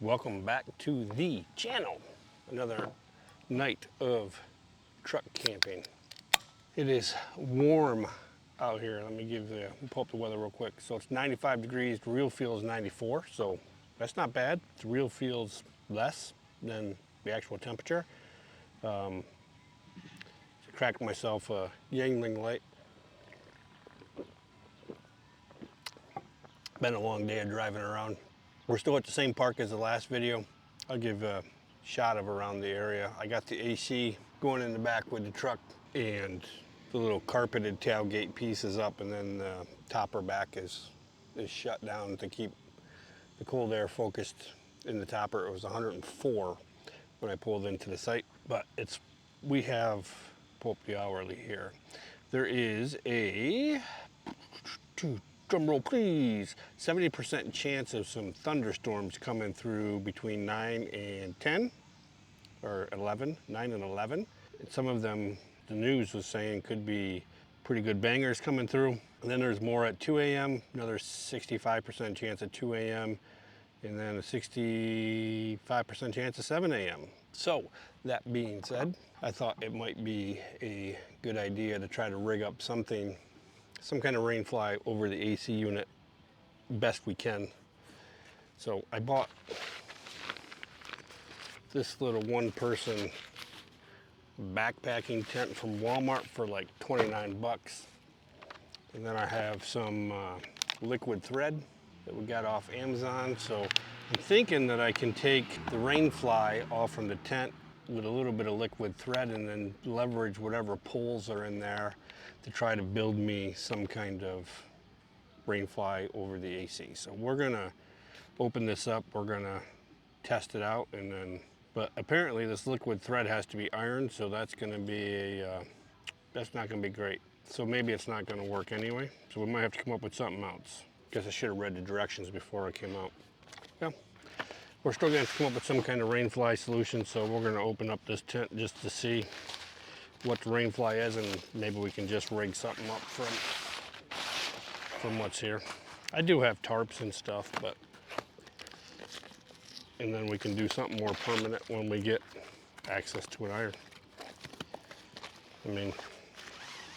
Welcome back to the channel. Another night of truck camping. It is warm out here. Let me pull up the weather real quick. So it's 95 degrees, the real feel is 94. So that's not bad. The real feels less than the actual temperature. Cracked myself a Yangling light. Been a long day of driving around. We're still at the same park as the last video. I'll give a shot of around the area. I got the AC going in the back with the truck, and the little carpeted tailgate piece is up, and then the topper back is shut down to keep the cold air focused in the topper. It was 104 when I pulled into the site, but we have, pull up the hourly here. There is a, drum roll please, 70% chance of some thunderstorms coming through between 9 and 10, or 11, 9 and 11. And some of them, the news was saying, could be pretty good bangers coming through. And then there's more at 2 a.m., another 65% chance at 2 a.m., and then a 65% chance at 7 a.m. So, that being said, I thought it might be a good idea to try to rig up some kind of rain fly over the AC unit best we can. So I bought this little one-person backpacking tent from Walmart for like 29 bucks. And then I have some liquid thread that we got off Amazon. So I'm thinking that I can take the rain fly off from the tent with a little bit of liquid thread and then leverage whatever poles are in there to try to build me some kind of rain fly over the AC. So we're gonna open this up, we're gonna test it out, and then, but apparently this liquid thread has to be ironed, so that's gonna be that's not gonna be great. So maybe it's not gonna work anyway. So we might have to come up with something else. Guess I should have read the directions before I came out. Yeah. We're still gonna have to come up with some kind of rain fly solution, so we're gonna open up this tent just to see what the rain fly is, and maybe we can just rig something up from what's here. I do have tarps and stuff, and then we can do something more permanent when we get access to an iron. I mean,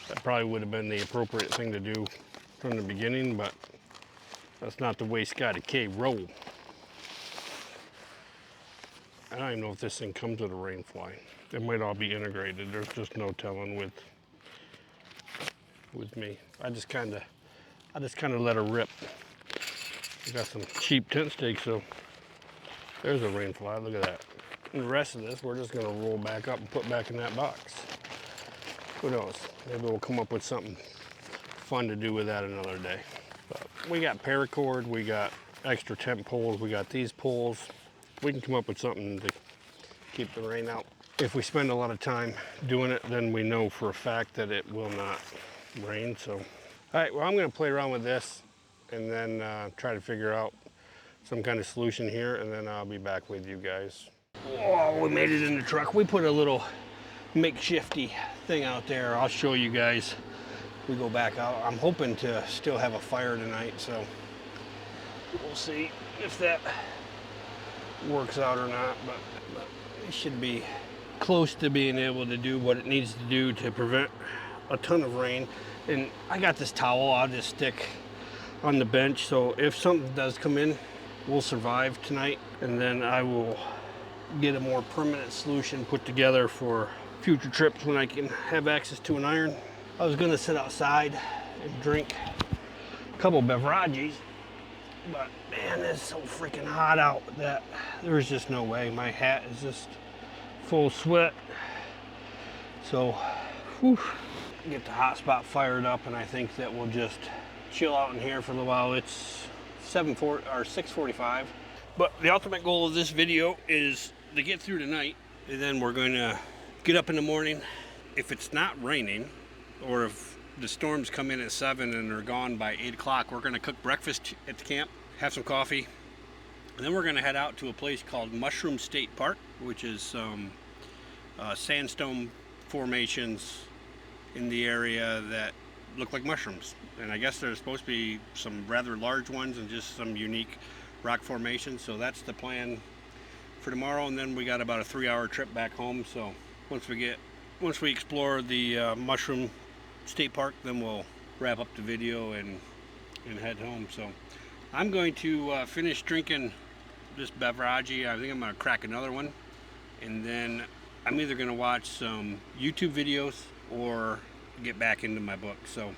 that probably would have been the appropriate thing to do from the beginning, but that's not the way Scotty K roll. I don't even know if this thing comes with a rain fly. It might all be integrated. There's just no telling with me. I just kind of let her rip. I got some cheap tent stakes, so there's a rain fly. Look at that. And the rest of this, we're just gonna roll back up and put back in that box. Who knows? Maybe we'll come up with something fun to do with that another day. But we got paracord, we got extra tent poles, we got these poles. We can come up with something to keep the rain out. If we spend a lot of time doing it, then we know for a fact that it will not rain. So, all right, well, I'm gonna play around with this and then try to figure out some kind of solution here, and then I'll be back with you guys. Oh, we made it in the truck. We put a little makeshifty thing out there. I'll show you guys. We go back out. I'm hoping to still have a fire tonight, so we'll see if that works out or not, but it should be close to being able to do what it needs to do to prevent a ton of rain. And I got this towel I'll just stick on the bench, so if something does come in, we'll survive tonight, and then I will get a more permanent solution put together for future trips when I can have access to an iron. I was gonna sit outside and drink a couple beverages, but man, it's so freaking hot out that there's just no way. My hat is just full of sweat. So, whew, get the hot spot fired up, and I think that we'll just chill out in here for a little while. It's 6:45. But the ultimate goal of this video is to get through tonight, and then we're going to get up in the morning. If it's not raining, or if the storms come in at 7 and they're gone by 8 o'clock, we're going to cook breakfast at the camp, have some coffee, and then we're going to head out to a place called Mushroom State Park, which is some sandstone formations in the area that look like mushrooms. And I guess there's supposed to be some rather large ones and just some unique rock formation. So that's the plan for tomorrow, and then we got about a 3-hour trip back home. So once we explore the Mushroom State Park, then we'll wrap up the video and head home. So I'm going to finish drinking this beverage. I think I'm going to crack another one, and then I'm either going to watch some YouTube videos or get back into my book. So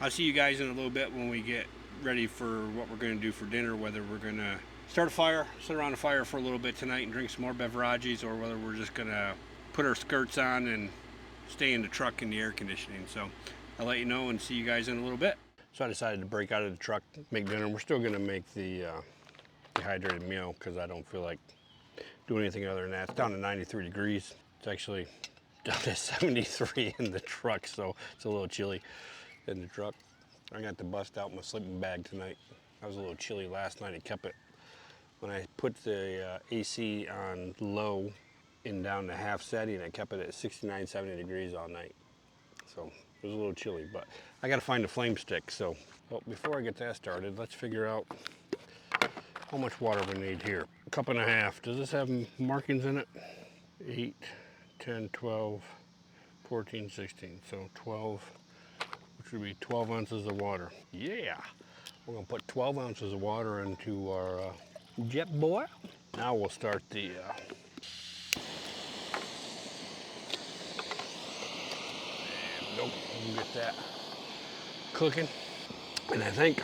I'll see you guys in a little bit when we get ready for what we're going to do for dinner, whether we're going to start a fire, sit around a fire for a little bit tonight and drink some more beverages, or whether we're just going to put our skirts on and stay in the truck in the air conditioning. So I'll let you know and see you guys in a little bit. So I decided to break out of the truck, make dinner. We're still going to make the dehydrated meal because I don't feel like doing anything other than that. It's down to 93 degrees. It's actually down to 73 in the truck, so it's a little chilly in the truck. I got to bust out my sleeping bag tonight. I was a little chilly last night. I kept it. When I put the AC on low and down to half setting, I kept it at 69, 70 degrees all night. So it was a little chilly, but I got to find a flame stick. So well, before I get that started, let's figure out how much water we need here. A cup and a half. Does this have markings in it? 8, 10, 12, 14, 16. So 12, which would be 12 ounces of water. Yeah, we're gonna put 12 ounces of water into our jet boil. Now we'll start the nope, we'll get that cooking. And I think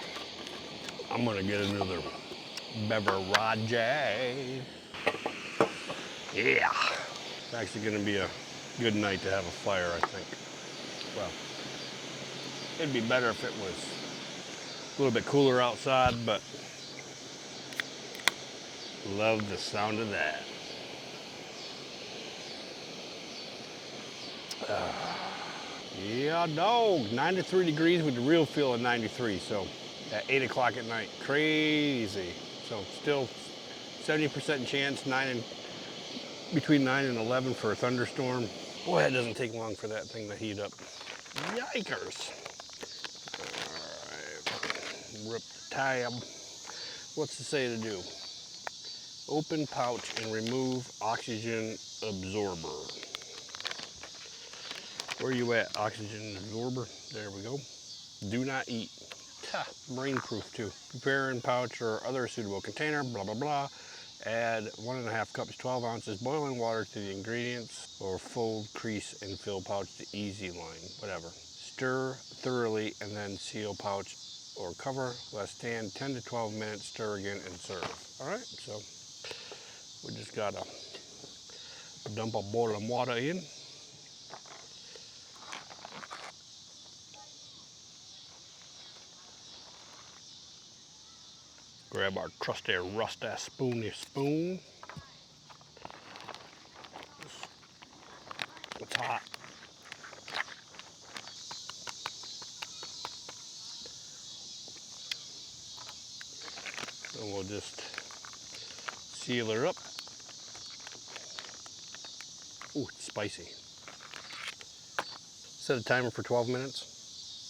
I'm gonna get another beverage. Yeah, it's actually gonna be a good night to have a fire, I think. Well, it'd be better if it was a little bit cooler outside, but love the sound of that. Yeah, dog, 93 degrees with the real feel of 93, so at 8 o'clock at night, crazy. So still 70% chance, between 9 and 11 for a thunderstorm. Boy, it doesn't take long for that thing to heat up. Yikers. All right, rip the tab. What's it say to do? Open pouch and remove oxygen absorber. Where are you at, oxygen absorber? There we go. Do not eat. Brain proof too. Prepare in pouch or other suitable container, blah, blah, blah. Add 1.5 cups, 12 ounces boiling water to the ingredients, or fold, crease, and fill pouch to easy line, whatever. Stir thoroughly and then seal pouch or cover. Let stand 10 to 12 minutes, stir again, and serve. All right, so we just gotta dump a boiling water in. Grab our trusty rusty spoony spoon. It's hot. And we'll just seal her up. Ooh, it's spicy. Set a timer for 12 minutes.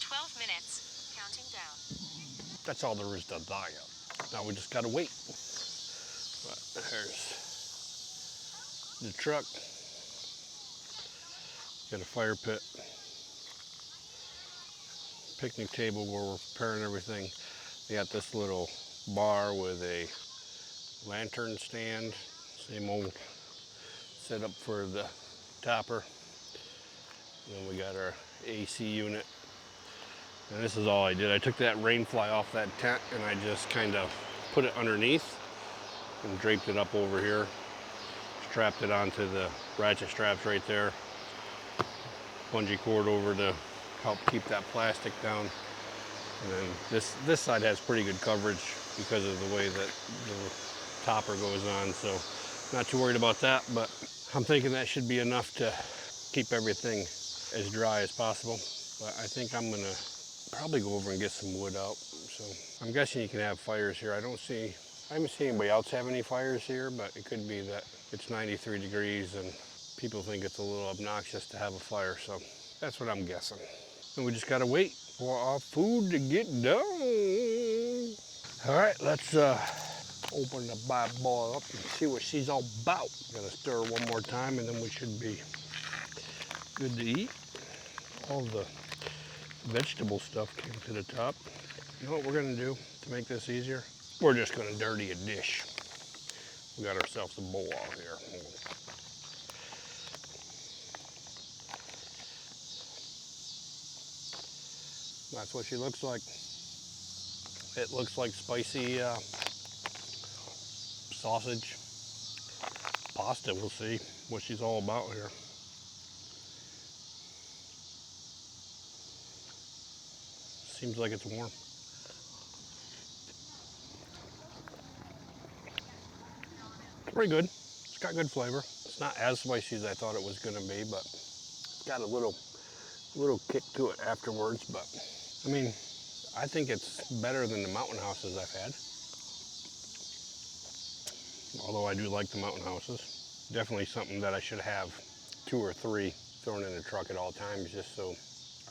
12 minutes, counting down. That's all there is to that. Now we just gotta wait. But there's the truck. Got a fire pit. Picnic table where we're preparing everything. We got this little bar with a lantern stand. Same old setup for the topper. And then we got our AC unit. And this is all I did. I took that rain fly off that tent and I just kind of put it underneath and draped it up over here. Strapped it onto the ratchet straps right there. Bungee cord over to help keep that plastic down. And then this side has pretty good coverage because of the way that the topper goes on. So not too worried about that, but I'm thinking that should be enough to keep everything as dry as possible. But I think I'm gonna probably go over and get some wood out. So I'm guessing you can have fires here. I haven't seen anybody else have any fires here, but it could be that it's 93 degrees and people think it's a little obnoxious to have a fire. So that's what I'm guessing. And we just gotta wait for our food to get done. All right, let's Open the bad boy up and see what she's all about. Gotta stir one more time and then we should be good to eat. All the vegetable stuff came to the top. You know what we're gonna do to make this easier? We're just gonna dirty a dish. We got ourselves a bowl out here. That's what she looks like. It looks like spicy sausage pasta. We'll see what she's all about here. Seems like it's warm. Pretty good. It's got good flavor. It's not as spicy as I thought it was gonna be, but it's got a little kick to it afterwards. But I mean, I think it's better than the mountain houses I've had. Although I do like the mountain houses. Definitely something that I should have 2 or 3 thrown in the truck at all times, just so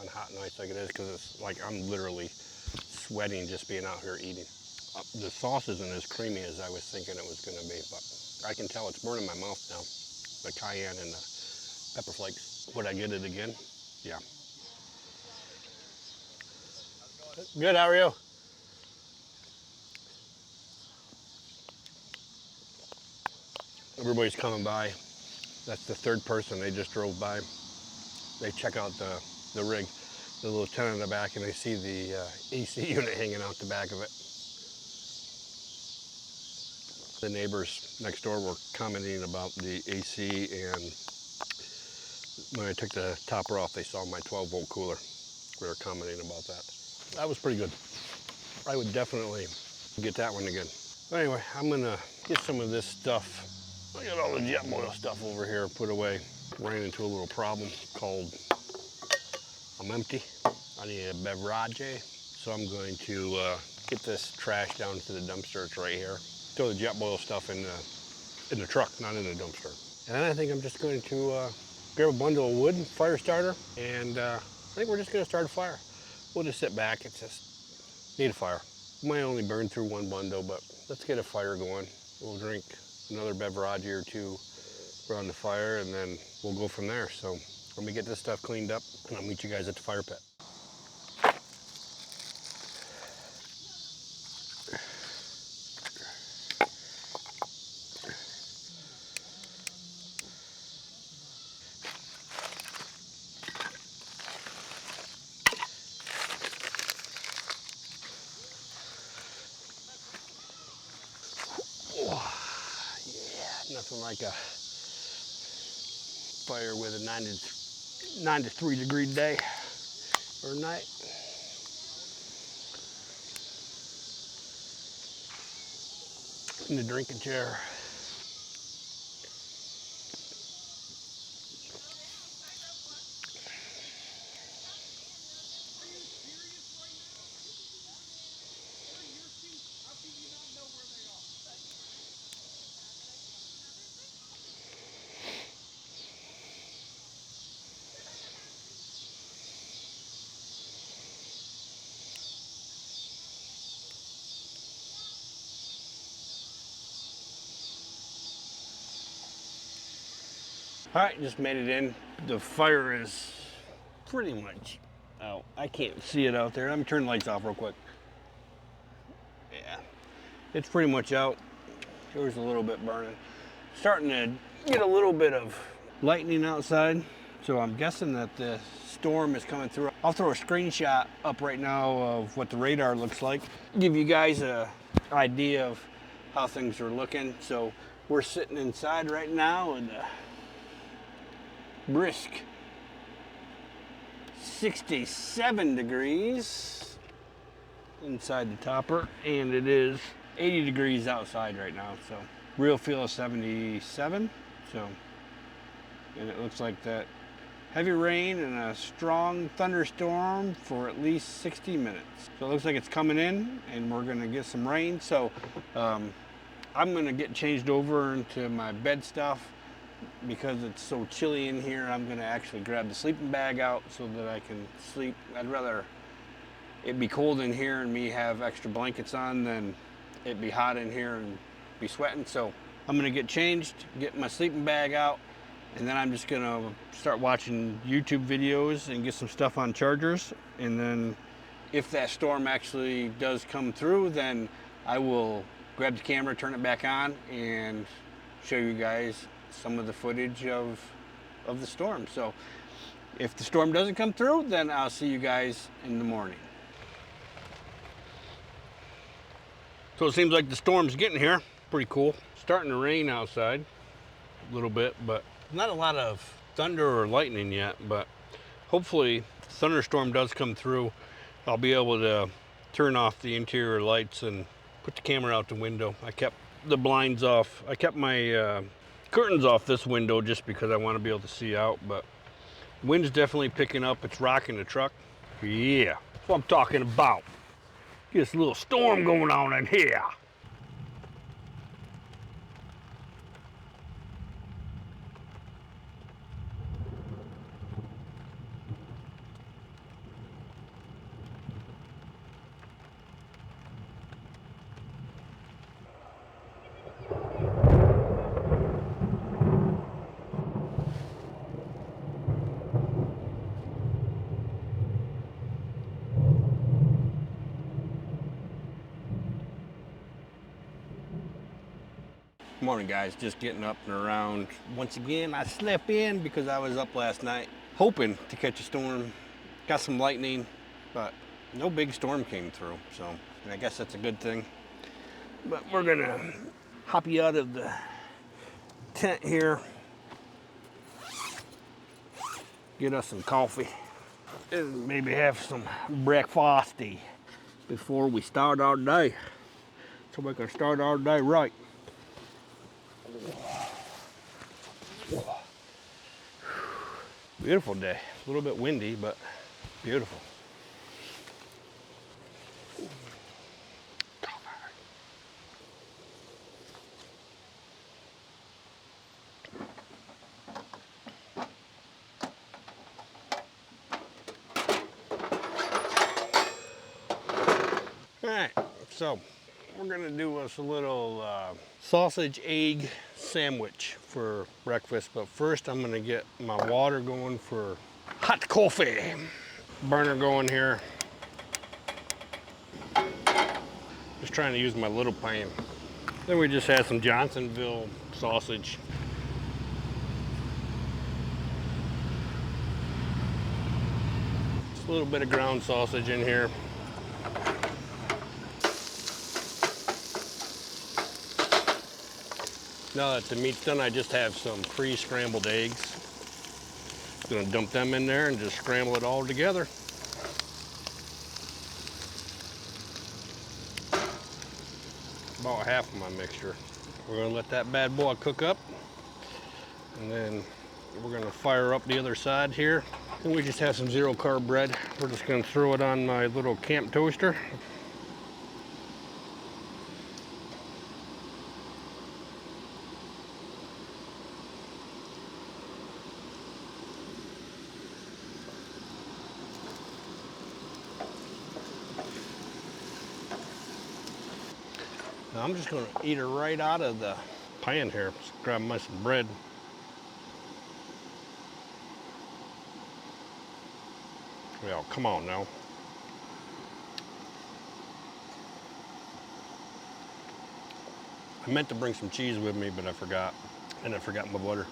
on hot nights like it is, because it's like I'm literally sweating just being out here eating. The sauce isn't as creamy as I was thinking it was going to be, but I can tell it's burning my mouth now. The cayenne and the pepper flakes. Would I get it again? Yeah. Good, how are you? Everybody's coming by. That's the 3rd person. They just drove by. They check out the rig, the little tent in the back, and they see the AC unit hanging out the back of it. The neighbors next door were commenting about the AC, and when I took the topper off, they saw my 12-volt cooler. We were commenting about that. That was pretty good. I would definitely get that one again. But anyway, I'm gonna get some of this stuff. I got all the jet oil stuff over here put away. Ran into a little problem called I'm empty. I need a beverage. So I'm going to get this trash down to the dumpster. It's right here. Throw the jet oil stuff in the truck, not in the dumpster. And then I think I'm just going to grab a bundle of wood, fire starter, and I think we're just gonna start a fire. We'll just sit back. It's just need a fire. Might only burn through one bundle, but let's get a fire going. We'll drink another beverage or 2 around the fire, and then we'll go from there. So let me get this stuff cleaned up, and I'll meet you guys at the fire pit. Nothing like a fire with a 93 degree day or night. In the drinking chair. All right, just made it in. The fire is pretty much out. I can't see it out there. I'm gonna turn the lights off real quick. Yeah, it's pretty much out. There's a little bit burning. Starting to get a little bit of lightning outside. So I'm guessing that the storm is coming through. I'll throw a screenshot up right now of what the radar looks like. Give you guys an idea of how things are looking. So we're sitting inside right now in the brisk 67 degrees inside the topper, and it is 80 degrees outside right now. So real feel of 77. So, and it looks like that heavy rain and a strong thunderstorm for at least 60 minutes. So it looks like it's coming in, and we're gonna get some rain. So I'm gonna get changed over into my bed stuff. Because it's so chilly in here, I'm gonna actually grab the sleeping bag out so that I can sleep. I'd rather it be cold in here and me have extra blankets on than it be hot in here and be sweating. So I'm gonna get changed, get my sleeping bag out, and then I'm just gonna start watching YouTube videos and get some stuff on chargers. And then if that storm actually does come through, then I will grab the camera, turn it back on, and show you guys some of the footage of the storm. So if the storm doesn't come through, then I'll see you guys in the morning. So it seems like the storm's getting here. Pretty cool. Starting to rain outside a little bit, but not a lot of thunder or lightning yet. But hopefully if the thunderstorm does come through, I'll be able to turn off the interior lights and put the camera out the window. I kept the blinds off. I kept my curtains off this window just because I want to be able to see out, but wind's definitely picking up. It's rocking the truck. Yeah, that's what I'm talking about. Get this little storm going on in here. Morning guys, just getting up and around. Once again, I slept in because I was up last night hoping to catch a storm. Got some lightning, but no big storm came through, so I guess that's a good thing. But we're gonna hop you out of the tent here, get us some coffee, and maybe have some breakfasty before we start our day, so we can start our day right. Beautiful day. A little bit windy, but beautiful. All right, so we're gonna do us a little sausage egg sandwich for breakfast, but first I'm gonna get my water going for hot coffee. Burner going here. Just trying to use my little pan. Then we just had some Johnsonville sausage. Just a little bit of ground sausage in here. Now that the meat's done, I just have some pre-scrambled eggs. Gonna dump them in there and just scramble it all together. About half of my mixture. We're gonna let that bad boy cook up, and then we're gonna fire up the other side here. And we just have some zero carb bread. We're just gonna throw it on my little camp toaster. Now I'm just gonna eat her right out of the pan here. Just grab my some bread. Well, come on now. I meant to bring some cheese with me, but I forgot. And I forgot my butter.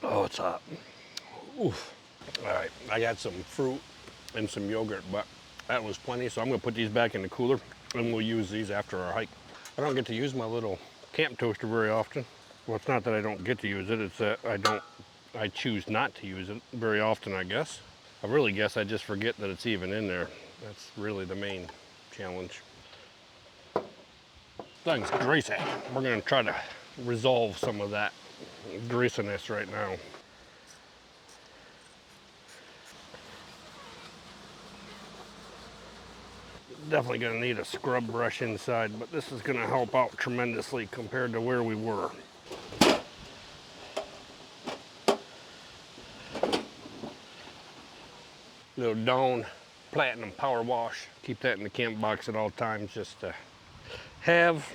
Oh, it's hot. Oof. All right, I got some fruit and some yogurt, but that was plenty, so I'm gonna put these back in the cooler and we'll use these after our hike. I don't get to use my little camp toaster very often. Well, it's not that I don't get to use it, it's that I choose not to use it very often, I guess. I really guess I just forget that it's even in there. That's really the main challenge. Thing's greasy. We're gonna try to resolve some of that greasiness right now. Definitely gonna need a scrub brush inside, but this is gonna help out tremendously compared to where we were. Little Dawn platinum power wash. Keep that in the camp box at all times just to have.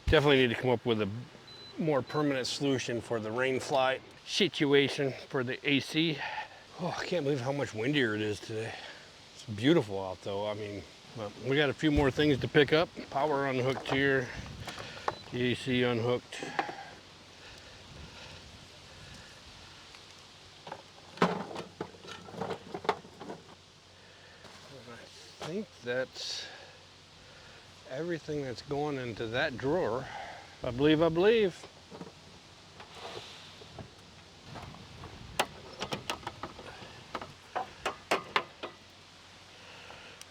Definitely need to come up with a more permanent solution for the rain fly situation for the AC. Oh, I can't believe how much windier it is today. It's beautiful out though. I mean, well, we got a few more things to pick up. Power unhooked here, the AC unhooked. I think that's everything that's going into that drawer. I believe.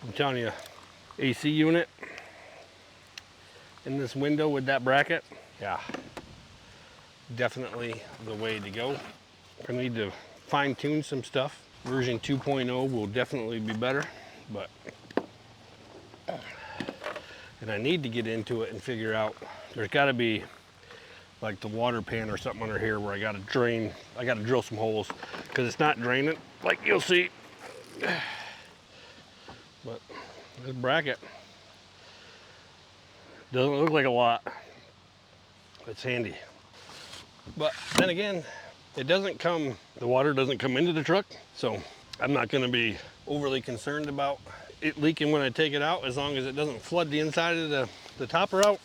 I'm telling you, AC unit in this window with that bracket, yeah, definitely the way to go. I need to fine tune some stuff. Version 2.0 will definitely be better, but, and I need to get into it and figure out, there's gotta be like the water pan or something under here where I gotta drain, I gotta drill some holes because it's not draining like you'll see. But this bracket doesn't look like a lot. It's handy. But then again, it doesn't come, the water doesn't come into the truck, so I'm not gonna be overly concerned about it leaking when I take it out, as long as it doesn't flood the inside of the topper out.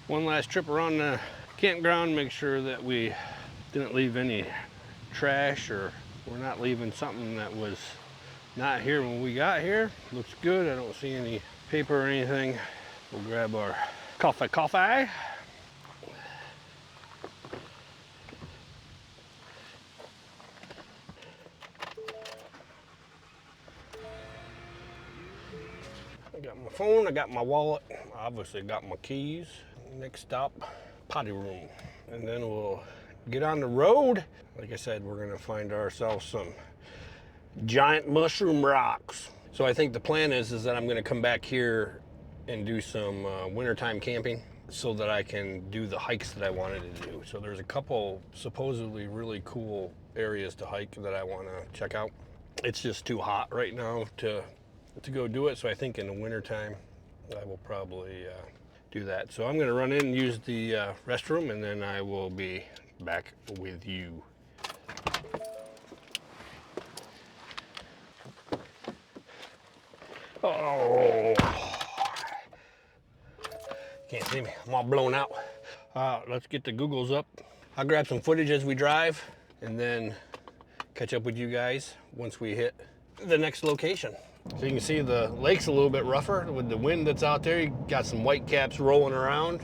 One last trip around the campground, make sure that we didn't leave any trash, or we're not leaving something that was not here when we got here. Looks good. I don't see any paper or anything. We'll grab our coffee. I got my phone, I got my wallet, obviously got my keys. Next stop, potty room. And then we'll get on the road. Like I said, we're gonna find ourselves some giant mushroom rocks. So I think the plan is that I'm gonna come back here and do some wintertime camping so that I can do the hikes that I wanted to do. So there's a couple supposedly really cool areas to hike that I wanna check out. It's just too hot right now to go do it. So I think in the wintertime, I will probably do that. So I'm gonna run in and use the restroom, and then I will be back with you. Oh, can't see me, I'm all blown out. Let's get the Googles up. I'll grab some footage as we drive, and then catch up with you guys once we hit the next location. So you can see the lake's a little bit rougher with the wind that's out there. You got some white caps rolling around.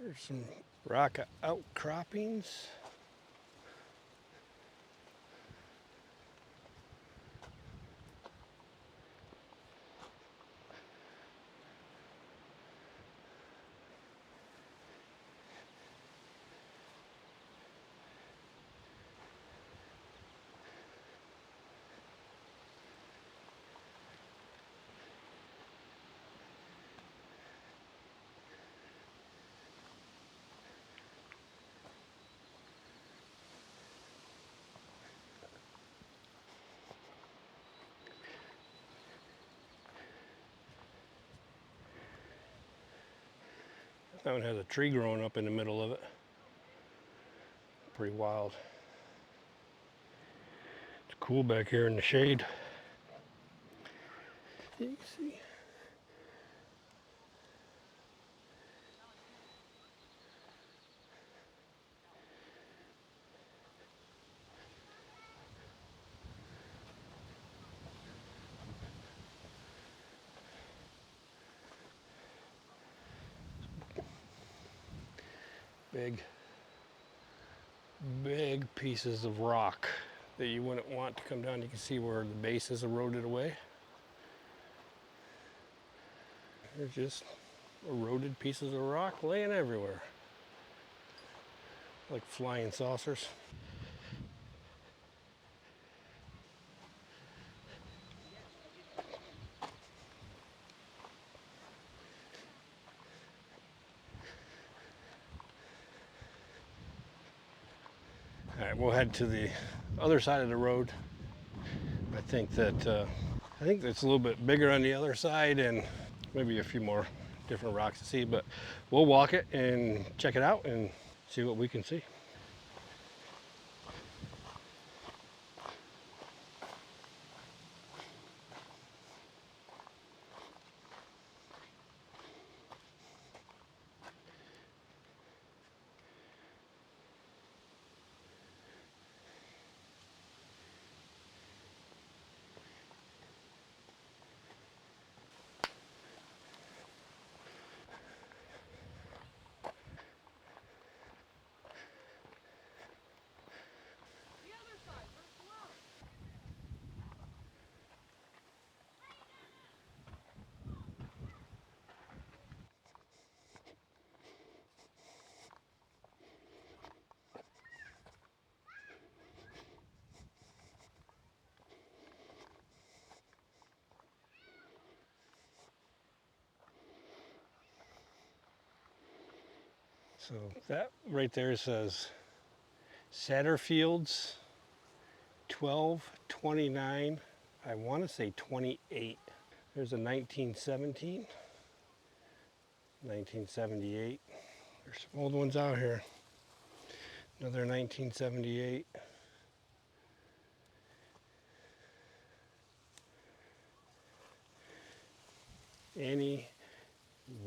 There's some rock outcroppings. That one has a tree growing up in the middle of it. Pretty wild. It's cool back here in the shade. You can see. Big pieces of rock that you wouldn't want to come down. You can see where the base is eroded away. There's just eroded pieces of rock laying everywhere, like flying saucers. All right, we'll head to the other side of the road. I think it's a little bit bigger on the other side and maybe a few more different rocks to see, but we'll walk it and check it out and see what we can see. So that right there says Satterfield's 1229, I want to say 28. There's a 1917, 1978. There's some old ones out here. Another 1978. Annie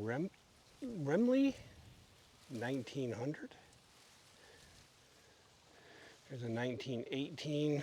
Remley, 1900. There's a 1918.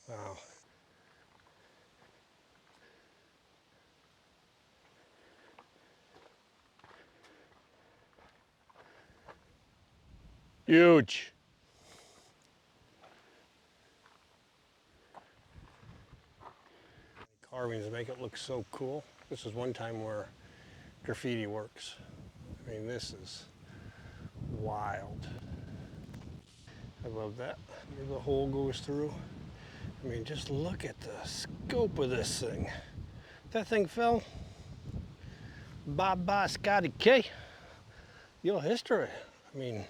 Wow. Huge. Carvings make it look so cool. This is one time where graffiti works. I mean, this is wild. I love that. Where the hole goes through. I mean, just look at the scope of this thing. That thing fell. Bye-bye, Scotty K. Your history. I mean,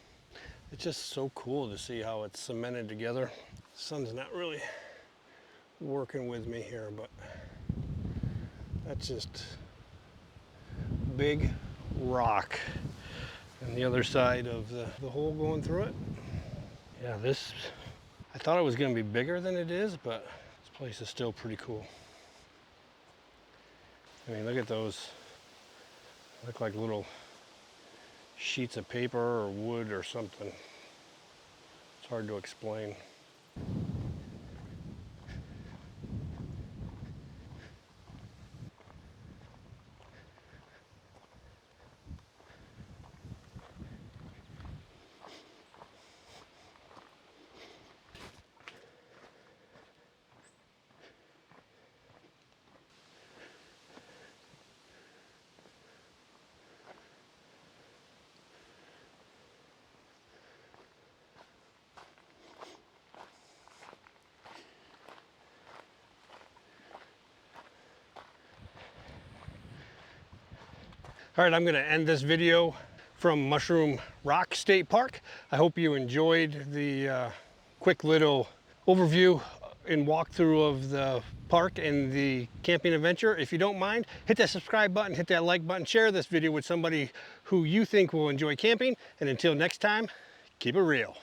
it's just so cool to see how it's cemented together. The sun's not really working with me here, but that's just big rock and the other side of the hole going through it. Yeah, I thought it was going to be bigger than it is, but this place is still pretty cool. I mean, look at those. Look like little sheets of paper or wood or something. It's hard to explain. All right, I'm gonna end this video from Mushroom Rock State Park. I hope you enjoyed the quick little overview and walkthrough of the park and the camping adventure. If you don't mind, hit that subscribe button, hit that like button, share this video with somebody who you think will enjoy camping. And until next time, keep it real.